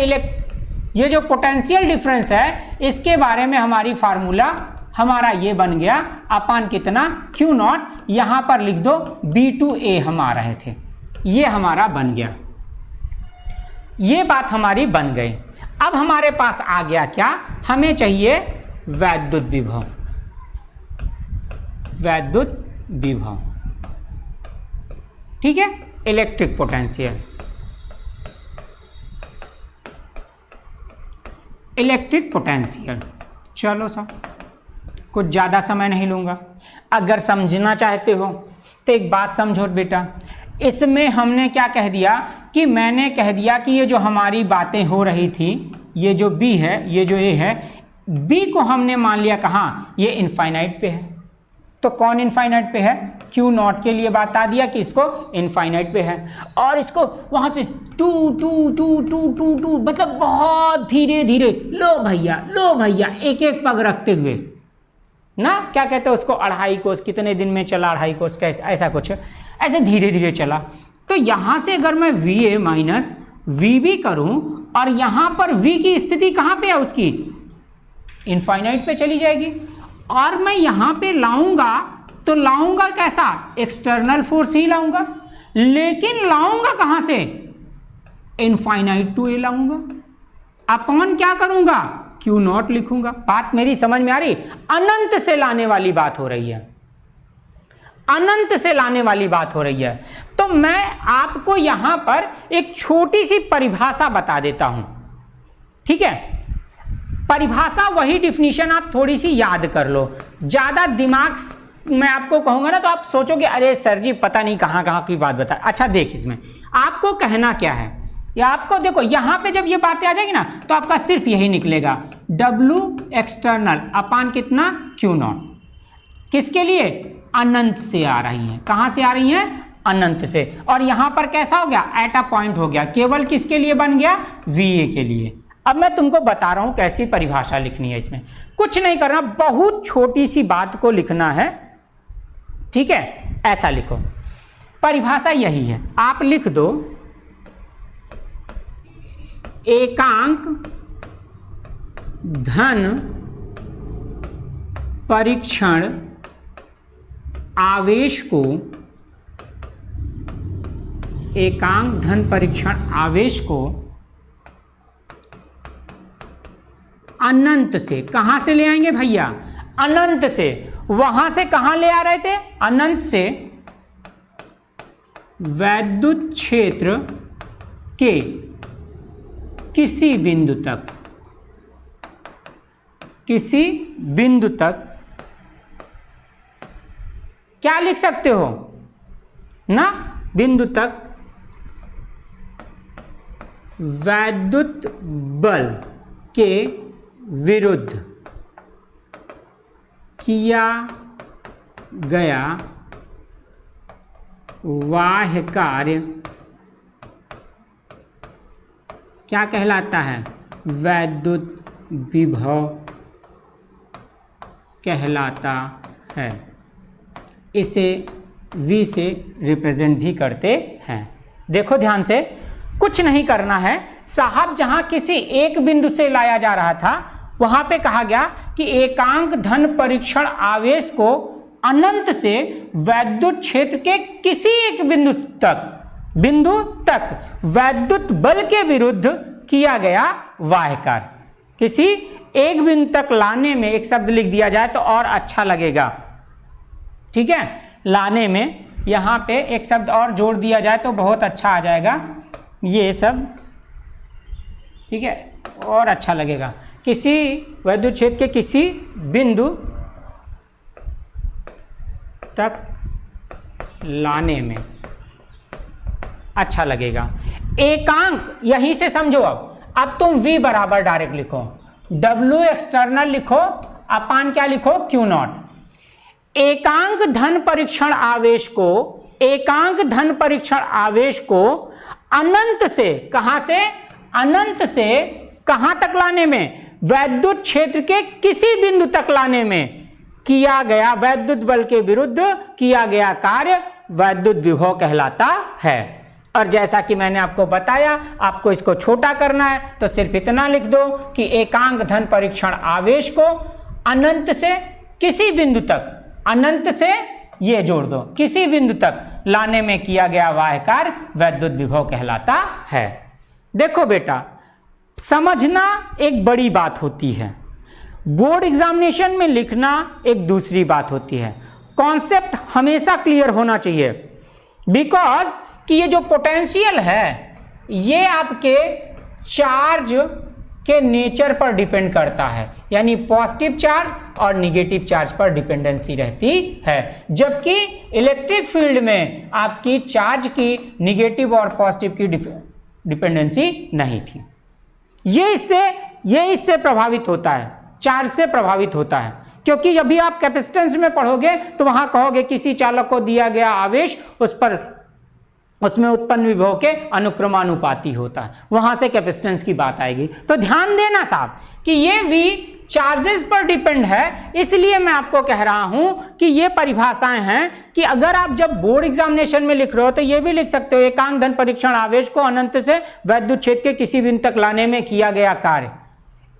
ये जो पोटेंशियल डिफरेंस है, इसके बारे में हमारी फार्मूला हमारा ये बन गया, अपान कितना? Q0। यहाँ पर लिख दो B2A हम आ रहे थे, ये हमारा बन गया, ये बात हमारी बन गई। अब हमारे पास आ गया क्या? हमें चाहिए वैद्युत विभव। वैद्युत विभव, ठीक है, इलेक्ट्रिक पोटेंशियल। इलेक्ट्रिक पोटेंशियल, चलो साहब कुछ ज़्यादा समय नहीं लूँगा। अगर समझना चाहते हो तो एक बात समझो बेटा, इसमें हमने क्या कह दिया कि मैंने कह दिया कि ये जो हमारी बातें हो रही थी, ये जो B है, ये जो A है, B को हमने मान लिया कहाँ? ये इनफाइनाइट पे है। तो कौन इनफाइनाइट पे है? Q0 के लिए बता दिया कि इसको इनफाइनाइट पे है, और इसको वहाँ से टू टू टू टू टू टू मतलब बहुत धीरे धीरे, लो भैया एक एक पग रखते हुए ना, क्या कहते हैं उसको, 2.5 कोस, कितने दिन में चला 2.5 कोस, कैसे ऐसा कुछ, ऐसे धीरे धीरे चला। तो यहाँ से अगर मैं VA माइनस VB करूँ, और यहाँ पर V की स्थिति कहाँ पे है उसकी? इनफाइनाइट पे चली जाएगी। और मैं यहाँ पे लाऊंगा तो लाऊंगा कैसा? एक्सटर्नल फोर्स ही लाऊंगा, लेकिन लाऊंगा कहाँ से? इनफाइनाइट टू A लाऊंगा। अपॉन क्या करूंगा? Q0 लिखूंगा। बात मेरी समझ में आ रही? अनंत से लाने वाली बात हो रही है, अनंत से लाने वाली बात हो रही है। तो मैं आपको यहां पर एक छोटी सी परिभाषा बता देता हूं, ठीक है? परिभाषा वही डिफिनीशन आप थोड़ी सी याद कर लो, ज्यादा दिमाग मैं आपको कहूंगा ना तो आप सोचोगे अरे सर जी पता नहीं कहां कहां की बात बता। अच्छा देख, इसमें आपको कहना क्या है, या आपको देखो यहां पे जब ये बातें आ जाएगी ना तो आपका सिर्फ यही निकलेगा, W एक्सटर्नल अपान कितना? Q0। किसके लिए? अनंत से आ रही हैं। कहां से आ रही हैं? अनंत से। और यहां पर कैसा हो गया? एट अ पॉइंट हो गया। केवल किसके लिए बन गया? VA के लिए। अब मैं तुमको बता रहा हूं कैसी परिभाषा लिखनी है। इसमें कुछ नहीं करना, बहुत छोटी सी बात को लिखना है, ठीक है? ऐसा लिखो, परिभाषा यही है, आप लिख दो एकांक धन परीक्षण आवेश को, एकांक धन परीक्षण आवेश को अनंत से, कहां से ले आएंगे भैया? अनंत से। वहां से कहां ले आ रहे थे? अनंत से वैद्युत क्षेत्र के किसी बिंदु तक, किसी बिंदु तक क्या लिख सकते हो ना? बिंदु तक वैद्युत बल के विरुद्ध किया गया बाह्य कार्य क्या कहलाता है? वैद्युत विभव कहलाता है। इसे V से रिप्रेजेंट भी करते हैं। देखो ध्यान से, कुछ नहीं करना है साहब। जहां किसी एक बिंदु से लाया जा रहा था वहां पे कहा गया कि एकांक धन परीक्षण आवेश को अनंत से वैद्युत क्षेत्र के किसी एक बिंदु तक वैद्युत बल के विरुद्ध किया गया बाह्य कार्य। किसी एक बिंदु तक लाने में एक शब्द लिख दिया जाए तो और अच्छा लगेगा, ठीक है। लाने में यहाँ पे एक शब्द और जोड़ दिया जाए तो बहुत अच्छा आ जाएगा, ये सब, ठीक है, और अच्छा लगेगा। किसी वैद्युत क्षेत्र के किसी बिंदु तक लाने में अच्छा लगेगा। एकांक यहीं से समझो। अब तुम V बराबर डायरेक्ट लिखो, W एक्सटर्नल लिखो, अपान क्या लिखो? Q not. एकांक धन परीक्षण आवेश को अनंत से, कहां से? अनंत से कहां तक लाने में? वैद्युत क्षेत्र के किसी बिंदु तक लाने में किया गया वैद्युत बल के विरुद्ध किया गया कार्य वैद्युत विभव कहलाता है। और जैसा कि मैंने आपको बताया, आपको इसको छोटा करना है तो सिर्फ इतना लिख दो कि एकांक धन परीक्षण आवेश को अनंत से किसी बिंदु तक, अनंत से ये जोड़ दो, किसी बिंदु तक लाने में किया गया बाह्य कार्य वैद्युत विभव कहलाता है। देखो बेटा, समझना एक बड़ी बात होती है, बोर्ड एग्जामिनेशन में लिखना एक दूसरी बात होती है। कॉन्सेप्ट हमेशा क्लियर होना चाहिए, बिकॉज कि ये जो पोटेंशियल है ये आपके चार्ज के नेचर पर डिपेंड करता है, यानी पॉजिटिव चार्ज और निगेटिव चार्ज पर डिपेंडेंसी रहती है, जबकि इलेक्ट्रिक फील्ड में आपकी चार्ज की निगेटिव और पॉजिटिव की डिपेंडेंसी नहीं थी। ये इससे प्रभावित होता है, चार्ज से प्रभावित होता है, क्योंकि जब भी आप कैपेसिटेंस में पढ़ोगे तो वहां कहोगे किसी चालक को दिया गया आवेश उसमें उत्पन्न विभव के अनुक्रमानुपाती होता है, वहां से कैपेसिटेंस की बात आएगी। तो ध्यान देना साहब कि ये V चार्जेस पर डिपेंड है, इसलिए मैं आपको कह रहा हूं कि ये परिभाषाएं हैं कि अगर आप जब बोर्ड एग्जामिनेशन में लिख रहे हो तो ये भी लिख सकते हो, एकांक धन परीक्षण आवेश को अनंत से वैद्युत क्षेत्र के किसी बिंदु तक लाने में किया गया कार्य।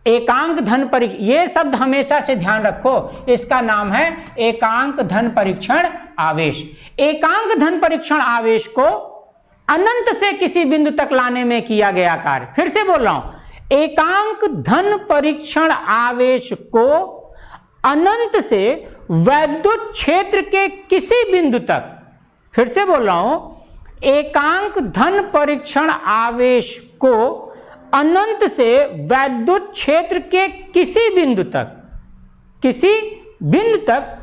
एकांक धन परीक्षण, ये शब्द हमेशा से ध्यान रखो, इसका नाम है एकांक धन परीक्षण आवेश। एकांक धन परीक्षण आवेश को अनंत से किसी बिंदु तक लाने में किया गया कार्य। फिर से बोल रहा हूं, एकांक धन परीक्षण आवेश को अनंत से वैद्युत क्षेत्र के किसी बिंदु तक, फिर से बोल रहा हूं, एकांक धन परीक्षण आवेश को अनंत से वैद्युत क्षेत्र के किसी बिंदु तक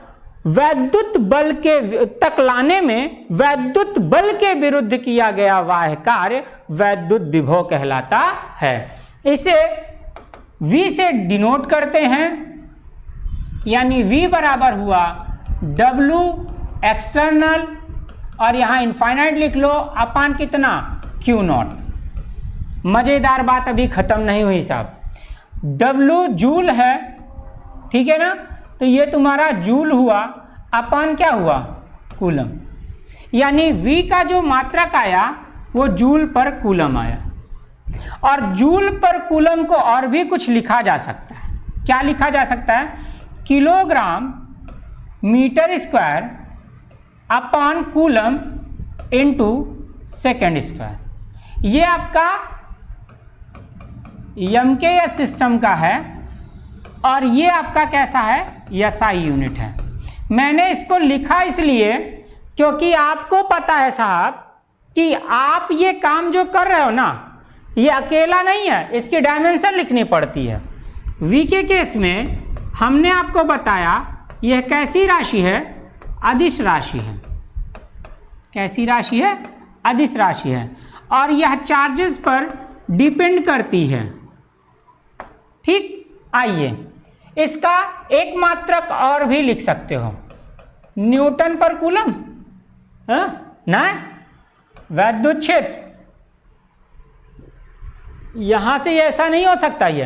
वैद्युत बल के तक लाने में वैद्युत बल के विरुद्ध किया गया बाह्य कार्य वैद्युत विभव कहलाता है। इसे V से डिनोट करते हैं, यानी V बराबर हुआ W एक्सटर्नल और यहां इनफाइनाइट लिख लो अपान कितना? Q not. मजेदार बात अभी खत्म नहीं हुई साहब। W जूल है, ठीक है ना, तो ये तुम्हारा जूल हुआ, अपान क्या हुआ? कूलम। यानी V का जो मात्रक आया वो जूल पर कूलम आया। और जूल पर कूलम को और भी कुछ लिखा जा सकता है। क्या लिखा जा सकता है? Kilogram metre square upon coulomb into second square. ये आपका एमकेएस सिस्टम का है और ये आपका कैसा है? एसआई यूनिट है। मैंने इसको लिखा इसलिए क्योंकि आपको पता है साहब कि आप ये काम जो कर रहे हो ना, ये अकेला नहीं है, इसकी डायमेंशन लिखनी पड़ती है। V के केस में हमने आपको बताया यह कैसी राशि है? अदिश राशि है। कैसी राशि है? अदिश राशि है। और यह चार्जेस पर डिपेंड करती है। ठीक, आइए इसका एक मात्रक और भी लिख सकते हो, न्यूटन पर कूलम, ना वैद्युत क्षेत्र। यहां से ऐसा नहीं हो सकता ये,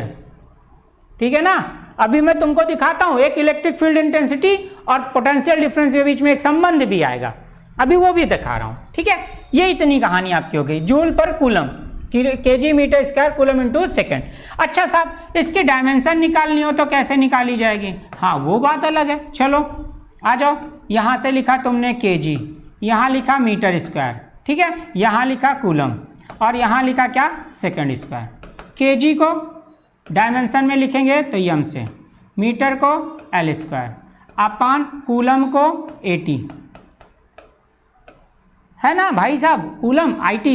ठीक है ना। अभी मैं तुमको दिखाता हूं एक इलेक्ट्रिक फील्ड इंटेंसिटी और पोटेंशियल डिफरेंस के बीच में एक संबंध भी आएगा, अभी वो भी दिखा रहा हूं, ठीक है। ये इतनी कहानी आपकी हो गई, joule per coulomb, KG metre square coulomb into second. अच्छा साहब, इसकी डायमेंशन निकालनी हो तो कैसे निकाली जाएगी? हाँ वो बात अलग है, चलो आ जाओ। यहां से लिखा तुमने केजी, यहां लिखा मीटर स्क्वायर, ठीक है, यहां लिखा कूलम और यहां लिखा क्या, सेकेंड स्क्वायर। केजी को डायमेंशन में लिखेंगे तो यम से, मीटर को एल स्क्वायर अपान कूलम को 80, है ना भाई साहब, कूलम IT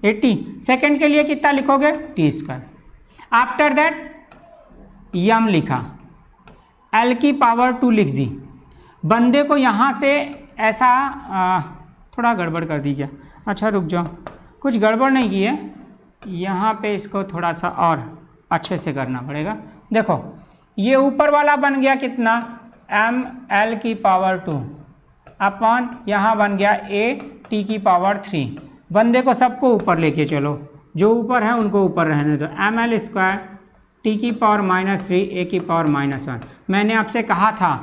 80, सेकेंड के लिए कितना लिखोगे, टी स्क्वायर। आफ्टर दैट यम लिखा, एल की पावर 2 लिख दी। बंदे को यहाँ से ऐसा थोड़ा गड़बड़ कर दी क्या, अच्छा रुक जाओ, कुछ गड़बड़ नहीं की है, यहाँ पे इसको थोड़ा सा और अच्छे से करना पड़ेगा। देखो ये ऊपर वाला बन गया कितना, ml की पावर 2 अपॉन यहाँ बन गया AT की पावर 3। बंदे को सबको ऊपर लेके चलो, जो ऊपर है उनको ऊपर रहने दो। ml स्क्वायर T की पावर -3 A की पावर -1। मैंने आपसे कहा था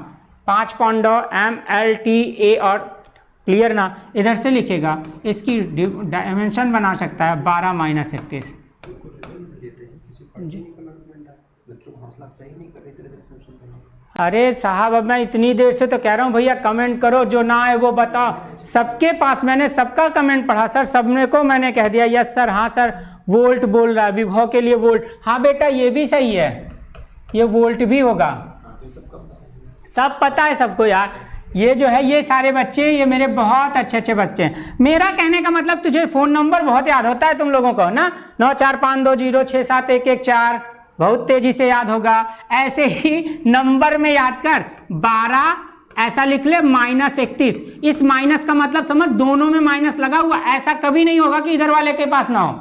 5 पॉइंट MLTA और क्लियर ना, इधर से लिखेगा, इसकी डायमेंशन बना सकता है 12 - 31। अरे साहब अब मैं इतनी देर से तो कह रहा हूँ भैया कमेंट करो, जो ना आए वो बताओ। सबके पास मैंने सबका कमेंट पढ़ा सर, सबने को मैंने कह दिया यस सर, हाँ सर, वोल्ट बोल रहा है, विभव के लिए वोल्ट, हाँ बेटा ये भी सही है, ये वोल्ट भी होगा, सब पता है सबको यार। ये जो है ये सारे बच्चे, ये मेरे बहुत अच्छे अच्छे बच्चे हैं। मेरा कहने का मतलब तुझे फ़ोन नंबर बहुत याद होता है तुम लोगों को ना, 9452067114 बहुत तेजी से याद होगा। ऐसे ही नंबर में याद कर, 12 ऐसा लिख ले -31, इस माइनस का मतलब समझ, दोनों में माइनस लगा हुआ, ऐसा कभी नहीं होगा कि इधर वाले के पास ना हो,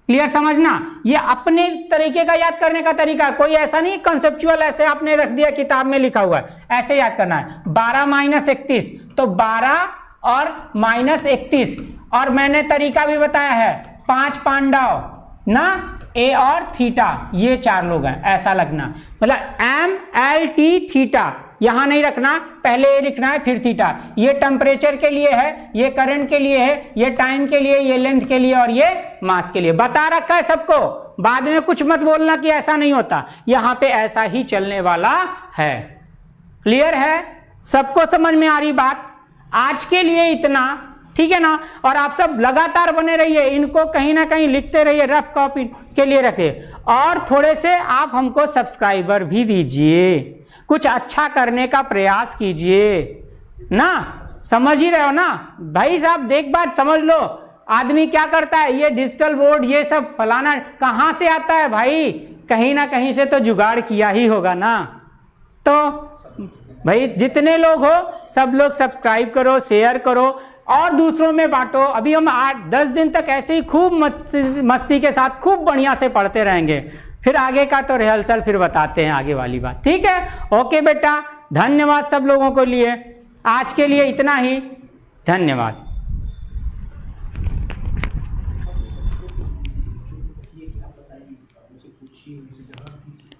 क्लियर समझना। ये अपने तरीके का याद करने का तरीका है, कोई ऐसा नहीं कंसेप्चुअल ऐसे आपने रख दिया किताब में लिखा हुआ है, ऐसे याद करना है। 12 - 31 तो 12 और -31, और मैंने तरीका भी बताया है, 5 पांडव ना, ए और थीटा, ये 4 लोग हैं, ऐसा लगना, मतलब MLT थीटा, यहां नहीं रखना, पहले ए लिखना है फिर थीटा। ये टेम्परेचर के लिए है, ये करंट के लिए है, ये टाइम के लिए, ये लेंथ के लिए और ये मास के लिए, बता रखा है सबको। बाद में कुछ मत बोलना कि ऐसा नहीं होता, यहां पे ऐसा ही चलने वाला है। क्लियर है, सबको समझ में आ रही बात। आज के लिए इतना, ठीक है ना। और आप सब लगातार बने रहिए, इनको कहीं ना कहीं लिखते रहिए, रफ कॉपी के लिए रखिए, और थोड़े से आप हमको सब्सक्राइबर भी दीजिए, कुछ अच्छा करने का प्रयास कीजिए ना, समझ ही रहे हो ना भाई साहब। देख बात समझ लो, आदमी क्या करता है, ये डिजिटल बोर्ड ये सब फलाना कहाँ से आता है भाई, कहीं ना कहीं से तो जुगाड़ किया ही होगा ना। तो भाई जितने लोग हो सब लोग सब्सक्राइब करो, शेयर करो और दूसरों में बांटो। अभी हम 8-10 दिन तक ऐसे ही खूब मस्ती के साथ खूब बढ़िया से पढ़ते रहेंगे, फिर आगे का तो रिहर्सल फिर बताते हैं आगे वाली बात, ठीक है। ओके बेटा, धन्यवाद सब लोगों को लिए, आज के लिए इतना ही, धन्यवाद।